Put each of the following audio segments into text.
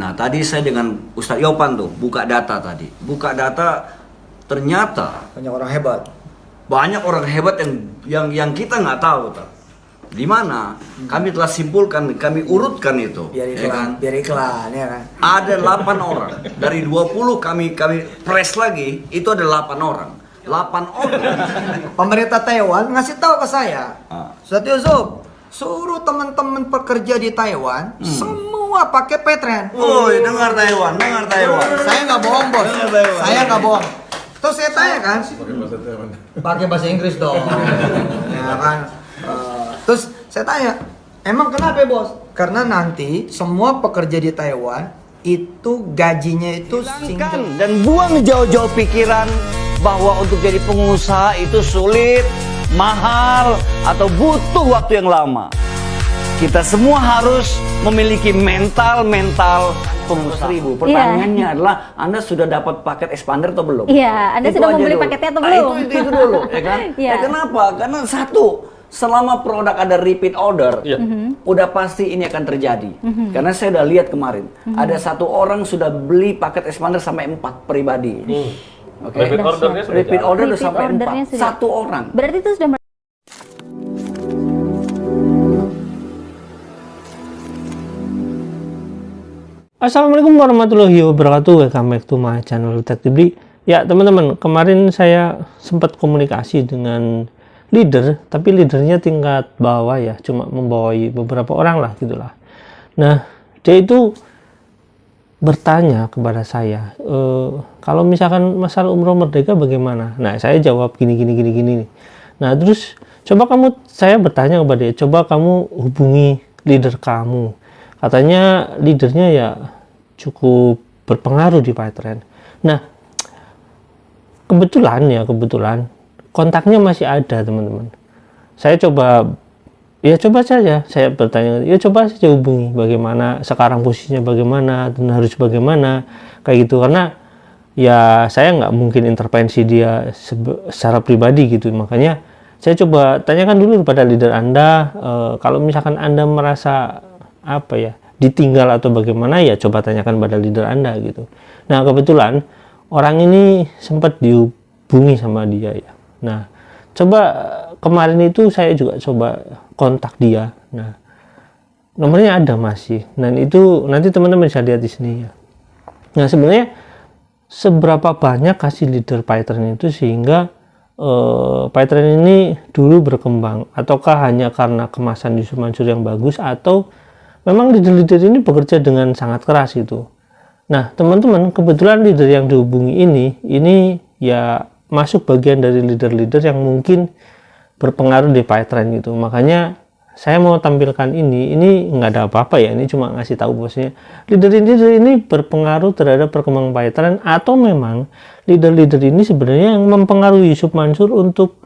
Nah, tadi saya dengan Ustadz Yopan tuh buka data tadi. Buka data, ternyata banyak orang hebat. Banyak orang hebat yang kita nggak tahu tuh. Di mana kami telah simpulkan, kami urutkan itu. Biar iklan, ya kan? biar iklan ya kan. Ada 8 orang. Dari 20 kami press lagi, itu ada 8 orang. 8 orang. Pemerintah Taiwan ngasih tahu ke saya, Ustadz Yusuf, suruh teman-teman pekerja di Taiwan semua pakai Petren. Woi, dengar Taiwan, dengar Taiwan. Saya nggak bohong bos, saya nggak bohong. Terus saya tanya kan, pakai bahasa Inggris dong, ya kan. Terus saya tanya, emang kenapa bos? Karena nanti semua pekerja di Taiwan itu gajinya itu single. Dan buang jauh-jauh pikiran bahwa untuk jadi pengusaha itu sulit, mahal, atau butuh waktu yang lama. Kita semua harus memiliki mental pengusaha. Pertanyaannya adalah, Anda sudah dapat paket expander atau belum? Iya, Anda Itu sudah aja membeli dulu. paketnya atau belum? Itu dulu, ya kan? Iya. Kenapa? Karena satu, selama produk ada repeat order, udah pasti ini akan terjadi. Karena saya udah lihat kemarin, ada satu orang sudah beli paket expander sampai 4 pribadi. Oke. Repeat order udah sampai 4. Satu orang. Berarti itu sudah Assalamualaikum warahmatullahi wabarakatuh. Welcome back to my channel Detektif Bri. Ya teman-teman, kemarin saya sempat komunikasi dengan leader, tapi leadernya tingkat bawah ya, cuma membawai beberapa orang lah gitulah. Nah, dia itu bertanya kepada saya, kalau misalkan masalah umroh merdeka bagaimana? Nah, saya jawab gini nih. Nah, terus saya bertanya kepada dia, coba kamu hubungi leader kamu. Katanya leadernya ya cukup berpengaruh di Petren. Nah, kebetulan kontaknya masih ada teman-teman. Saya coba saja saya bertanya, ya coba saja hubungi bagaimana sekarang posisinya, bagaimana dan harus bagaimana kayak gitu, karena ya saya nggak mungkin intervensi dia secara pribadi gitu. Makanya saya coba tanyakan dulu kepada leader Anda, kalau misalkan Anda merasa ditinggal atau bagaimana, ya coba tanyakan pada leader Anda gitu. Nah, kebetulan orang ini sempat dihubungi sama dia ya. Nah, coba kemarin itu saya juga coba kontak dia. Nah, nomornya ada masih. Dan itu nanti teman-teman bisa lihat di sini ya. Nah, sebenarnya seberapa banyak kasih leader Petren itu sehingga Petren ini dulu berkembang, ataukah hanya karena kemasan Yusuf Mansur yang bagus, atau memang leader-leader ini bekerja dengan sangat keras gitu. Nah, teman-teman, kebetulan leader yang dihubungi ini ya masuk bagian dari leader-leader yang mungkin berpengaruh di Petren gitu. Makanya saya mau tampilkan ini nggak ada apa-apa ya, ini cuma ngasih tahu bosnya. Leader-leader ini berpengaruh terhadap perkembangan Petren, atau memang leader-leader ini sebenarnya yang mempengaruhi Yusuf Mansur untuk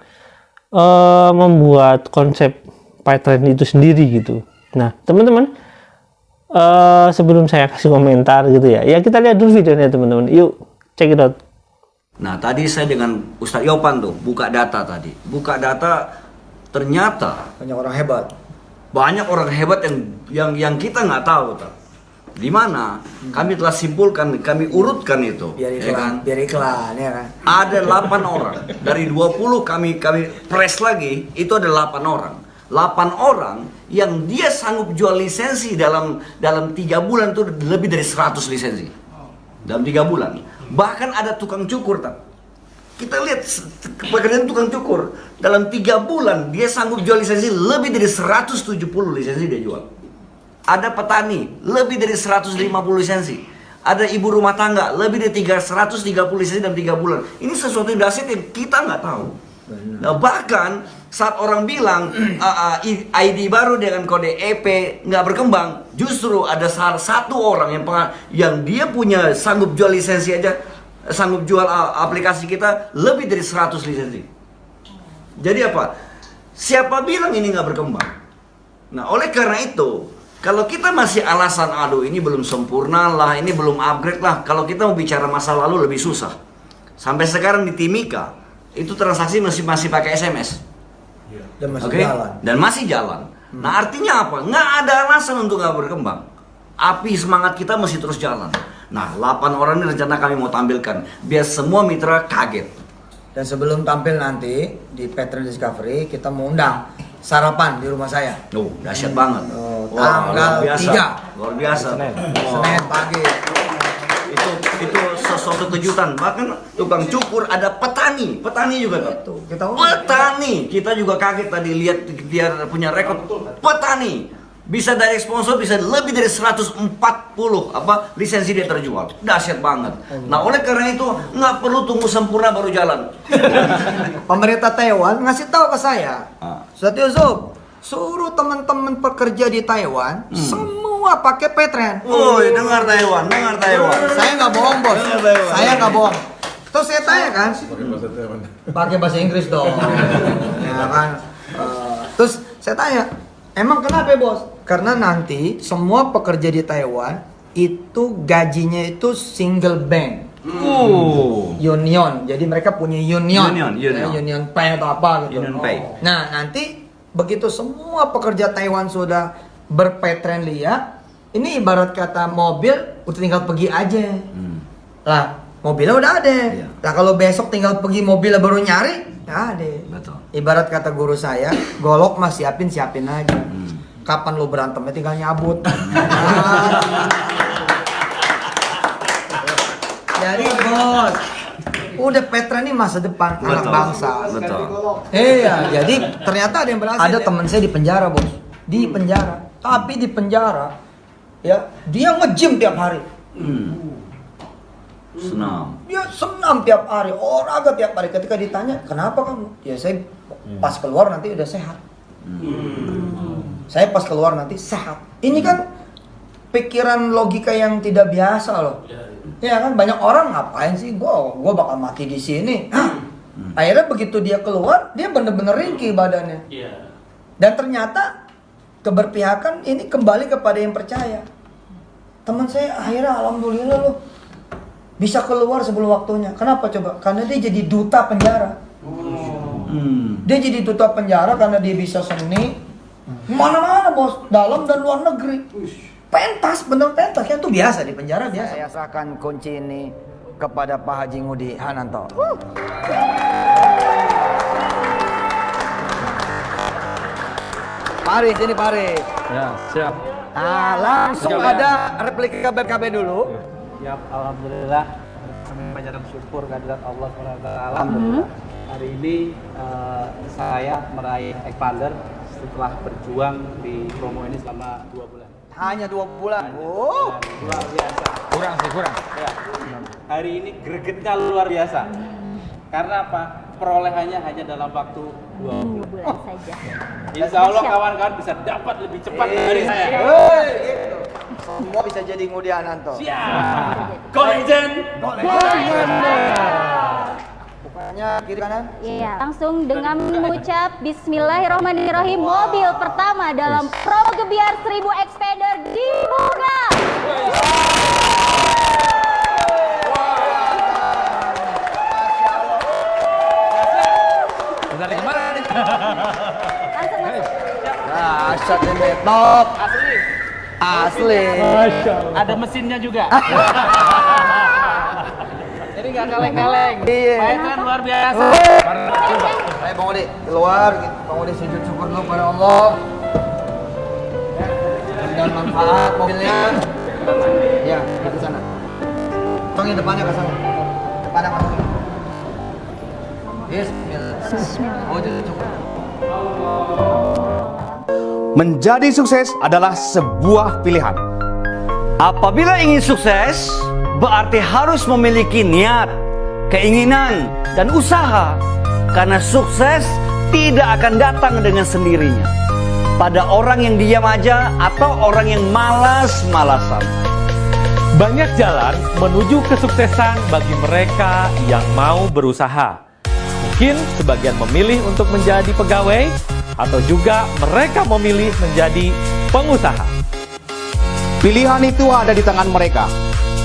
membuat konsep Petren itu sendiri gitu. Nah, teman-teman, sebelum saya kasih komentar gitu ya kita lihat dulu videonya teman-teman. Yuk, check it out. Nah, tadi saya dengan Ustadz Yopan tuh buka data tadi. Buka data, ternyata Banyak orang hebat. banyak orang hebat yang kita nggak tahu tuh. Di mana kami telah simpulkan, kami urutkan itu. Biar ya kan? iklan ya kan. Ada 8 orang. Dari 20 kami press lagi, itu ada 8 orang. 8 orang yang dia sanggup jual lisensi dalam 3 bulan tuh lebih dari 100 lisensi. Dalam 3 bulan. Bahkan ada tukang cukur tak. Kita lihat pekerjaan tukang cukur dalam 3 bulan dia sanggup jual lisensi lebih dari 170 lisensi dia jual. Ada petani lebih dari 150 lisensi. Ada ibu rumah tangga lebih dari 130 lisensi dalam 3 bulan. Ini sesuatu yang dahsyat yang kita nggak tahu. Nah, bahkan saat orang bilang ID baru dengan kode EP nggak berkembang, justru ada salah satu orang yang dia punya sanggup jual lisensi aja, sanggup jual aplikasi kita lebih dari 100 lisensi. Jadi apa? Siapa bilang ini nggak berkembang? Nah, oleh karena itu, kalau kita masih alasan, aduh ini belum sempurna lah, ini belum upgrade lah. Kalau kita mau bicara masa lalu lebih susah. Sampai sekarang di Timika itu transaksi masih pakai SMS. Dan masih Oke? jalan. Dan masih jalan. Nah, artinya apa? Nggak ada alasan untuk nggak berkembang. api semangat kita masih terus jalan. Nah, 8 orang ini rencana kami mau tampilkan, biar semua mitra kaget. Dan sebelum tampil nanti di Patreon Discovery, kita mau undang sarapan di rumah saya. Oh, dahsyat banget. Tanggal luar biasa. 3. Luar biasa. Senin pagi. Itu sesuatu kejutan. Bahkan tukang cukur ada petani juga tuh. Kita Petani, kita juga kaget tadi lihat dia punya rekor petani. Bisa dari sponsor bisa lebih dari 140 lisensi dia terjual. Dahsyat banget. Nah, oleh karena itu nggak perlu tunggu sempurna baru jalan. Pemerintah Taiwan ngasih tahu ke saya, Satyo Zob, suruh teman-teman pekerja di Taiwan semua pakai Patreon. Woi, dengar Taiwan. Saya nggak bohong, bos. Saya nggak bohong. Terus saya tanya kan, pakai bahasa Inggris dong. Ya kan. Terus saya tanya, emang kenapa bos? Karena nanti semua pekerja di Taiwan itu gajinya itu single bank. Union. Jadi mereka punya union. Union Pay atau apa gitu. Union Pay. Nah, nanti begitu semua pekerja Taiwan sudah berpatreon lihat, ini ibarat kata mobil udah tinggal pergi aja. Lah, mobilnya udah ada. Iya. Nah, kalau besok tinggal pergi mobilnya baru nyari, nggak ada. Betul. Ibarat kata guru saya, golok mah siapin aja. Kapan lu berantemnya tinggal nyabut. Jadi bos, udah Petra ini masa depan anak bangsa. Betul. Iya, jadi ternyata ada yang berhasil. Ada teman saya di penjara bos, di penjara. Tapi di penjara, ya dia nge-gym tiap hari. Senam. Dia senam tiap hari, olahraga tiap hari. Ketika ditanya, kenapa kamu? Ya saya pas keluar nanti udah sehat. Saya pas keluar nanti sehat. Ini kan pikiran logika yang tidak biasa loh. Ya kan banyak orang ngapain sih? Gua bakal mati di sini. Akhirnya begitu dia keluar, dia bener-bener ringkih badannya. Dan ternyata keberpihakan ini kembali kepada yang percaya. Teman saya akhirnya alhamdulillah loh bisa keluar sebelum waktunya. Kenapa coba? Karena dia jadi duta penjara. Dia jadi duta penjara karena dia bisa seni mana-mana bos, dalam dan luar negeri. Pentas, bener pentas. Ya itu biasa di penjara biasa. Saya serahkan kunci ini kepada Pak Haji Ngudi Hananto. Mari sini Pak Haris. Ya, siap. Nah, langsung ada replika BKB dulu. Ya, alhamdulillah kami panjatkan syukur kehadirat Allah SWT. Alhamdulillah. Hari ini saya meraih expander setelah berjuang di promo ini selama 2 bulan. Hanya 2 bulan. Luar biasa. Kurang. Ya. Hari ini gregetnya luar biasa. Karena apa? Perolehannya hanya dalam waktu 2 bulan saja. Insya Allah kawan-kawan bisa dapat lebih cepat dari saya. Gitu. Semua bisa jadi Ngudi Hananto. Siap. Go legend. Bukannya kiri kanan? Iya, langsung dengan mengucap Bismillahirrahmanirrahim, mobil pertama dalam promo Gebiar 1000 Expander dibuka. Dari kemana nih? Langsung masuk. Asyad ini top. Asli. Ada mesinnya juga. Jadi nggak kaleng-kaleng. Iya. Mainan luar biasa. Ayo Bang Odi, keluar. Bang Odi sujud syukur dulu pada Allah. Dan manfaat mobilnya. Ya, ke sana. Tolong depannya ke sana. Depannya ke sana. Bismillah. Oh, jadi cukup. Menjadi sukses adalah sebuah pilihan. Apabila ingin sukses, berarti harus memiliki niat, keinginan, dan usaha. Karena sukses tidak akan datang dengan sendirinya. Pada orang yang diam aja atau orang yang malas-malasan. Banyak jalan menuju kesuksesan bagi mereka yang mau berusaha. Mungkin sebagian memilih untuk menjadi pegawai, atau juga mereka memilih menjadi pengusaha. Pilihan itu ada di tangan mereka.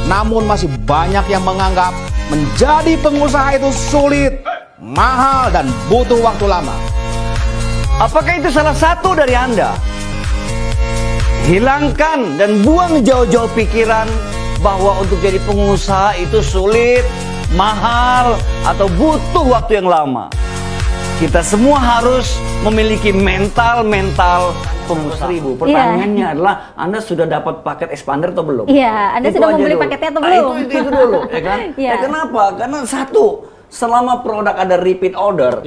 Namun masih banyak yang menganggap menjadi pengusaha itu sulit, mahal, dan butuh waktu lama. Apakah itu salah satu dari Anda? Hilangkan dan buang jauh-jauh pikiran bahwa untuk jadi pengusaha itu sulit, mahal, atau butuh waktu yang lama. Kita semua harus memiliki mental pengusaha. Pertanyaannya adalah, Anda sudah dapat paket expander atau belum? Iya, Anda Itu sudah aja membeli dulu. paketnya atau Nah, belum? itu dulu, ya kan? Iya. Ya, kenapa? Karena satu, selama produk ada repeat order,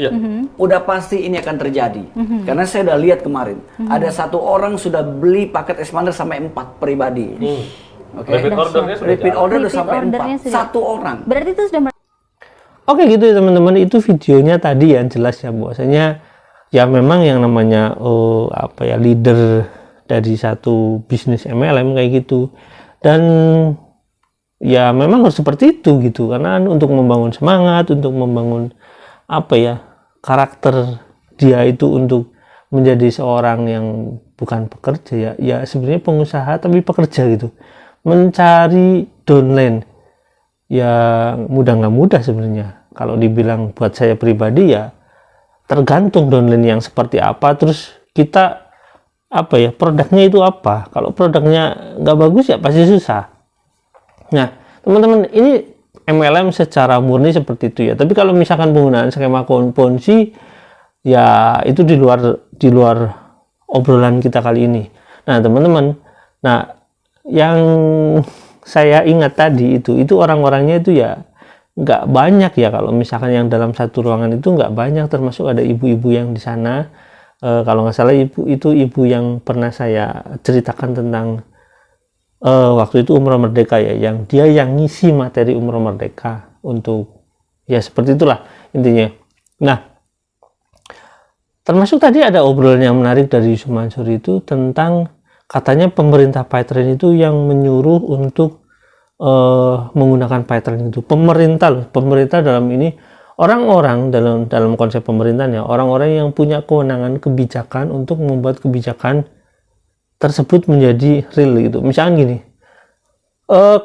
udah pasti ini akan terjadi. Karena saya udah lihat kemarin, ada satu orang sudah beli paket expander sampai 4 pribadi. Oke. Repeat ordernya sudah Repeat jalan. order udah Repeat sampai ordernya 4. sudah- Satu orang. Berarti itu sudah Oke gitu ya teman-teman, itu videonya tadi yang jelas ya, bahwasanya ya memang yang namanya leader dari satu bisnis MLM kayak gitu, dan ya memang harus seperti itu gitu, karena untuk membangun semangat, untuk membangun karakter dia itu untuk menjadi seorang yang bukan pekerja ya sebenarnya pengusaha tapi pekerja gitu, mencari downline ya mudah nggak mudah sebenarnya. Kalau dibilang buat saya pribadi ya tergantung downline yang seperti apa, terus kita produknya itu apa. Kalau produknya nggak bagus ya pasti susah. Nah teman-teman, ini MLM secara murni seperti itu ya, tapi kalau misalkan penggunaan skema Ponzi ya itu di luar obrolan kita kali ini. Nah teman-teman, yang saya ingat tadi itu orang-orangnya itu ya nggak banyak ya, kalau misalkan yang dalam satu ruangan itu nggak banyak, termasuk ada ibu-ibu yang di sana. Kalau nggak salah ibu yang pernah saya ceritakan tentang waktu itu Umroh Merdeka ya, yang ngisi materi Umroh Merdeka untuk ya seperti itulah intinya. Nah termasuk tadi ada obrolan yang menarik dari Yusuf Mansur itu tentang katanya pemerintah Python itu yang menyuruh untuk menggunakan Python itu. Pemerintah dalam ini orang-orang dalam konsep pemerintahan ya, orang-orang yang punya kewenangan kebijakan untuk membuat kebijakan tersebut menjadi real gitu. Misalkan gini,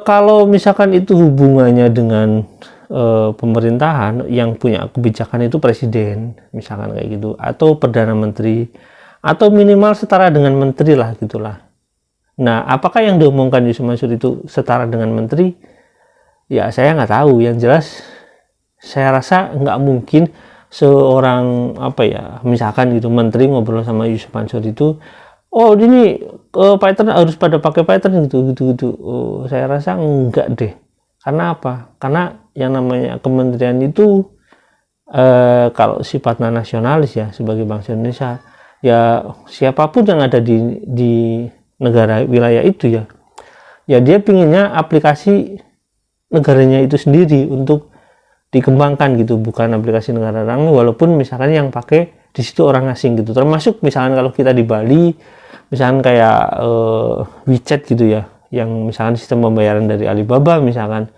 kalau misalkan itu hubungannya dengan pemerintahan, yang punya kebijakan itu presiden misalkan kayak gitu, atau perdana menteri, atau minimal setara dengan menteri lah gitulah. Nah apakah yang diomongkan Yusuf Mansur itu setara dengan menteri? Ya saya nggak tahu. Yang jelas saya rasa nggak mungkin seorang misalkan gitu menteri ngobrol sama Yusuf Mansur itu, oh ini Python harus pada pakai Python gitu. Saya rasa enggak deh. Karena apa? Karena yang namanya kementerian itu kalau sifatnya nasionalis ya, sebagai bangsa Indonesia ya, siapapun yang ada di negara wilayah itu ya dia pinginnya aplikasi negaranya itu sendiri untuk dikembangkan gitu, bukan aplikasi negara orang, walaupun misalkan yang pakai di situ orang asing gitu. Termasuk misalkan kalau kita di Bali misalkan kayak WeChat gitu ya, yang misalkan sistem pembayaran dari Alibaba misalkan,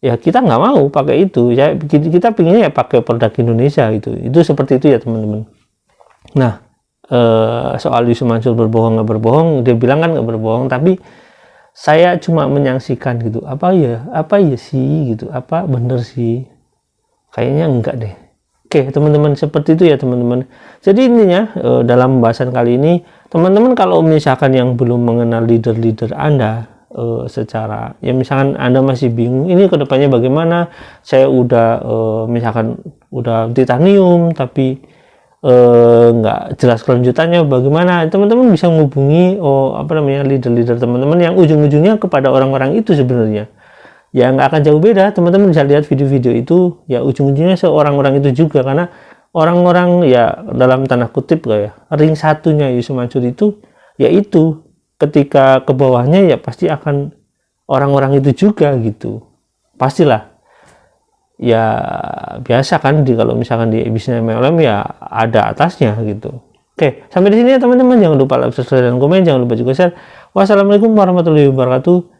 ya kita nggak mau pakai itu ya, kita pinginnya ya pakai produk Indonesia gitu. Itu seperti itu ya teman-teman. Nah soal Yusuf Mansur berbohong nggak berbohong, dia bilang kan nggak berbohong, tapi saya cuma menyaksikan gitu, apa ya sih gitu, apa bener sih, kayaknya enggak deh. Oke teman-teman, seperti itu ya teman-teman. Jadi intinya dalam pembahasan kali ini teman-teman, kalau misalkan yang belum mengenal leader-leader Anda secara ya, misalkan Anda masih bingung ini kedepannya bagaimana, saya udah misalkan udah titanium tapi nggak jelas kelanjutannya bagaimana, teman-teman bisa menghubungi leader-leader teman-teman yang ujung-ujungnya kepada orang-orang itu sebenarnya ya nggak akan jauh beda. Teman-teman bisa lihat video-video itu ya, ujung-ujungnya seorang-orang itu juga, karena orang-orang ya dalam tanda kutip ya ring satunya Yusuf Mansur itu yaitu ketika ke bawahnya ya pasti akan orang-orang itu juga gitu, pastilah. Ya biasa kan kalau misalkan di bisnis MLM ya ada atasnya gitu. Oke, sampai di sini ya teman-teman. Jangan lupa like, subscribe, dan komen. Jangan lupa juga share. Wassalamualaikum warahmatullahi wabarakatuh.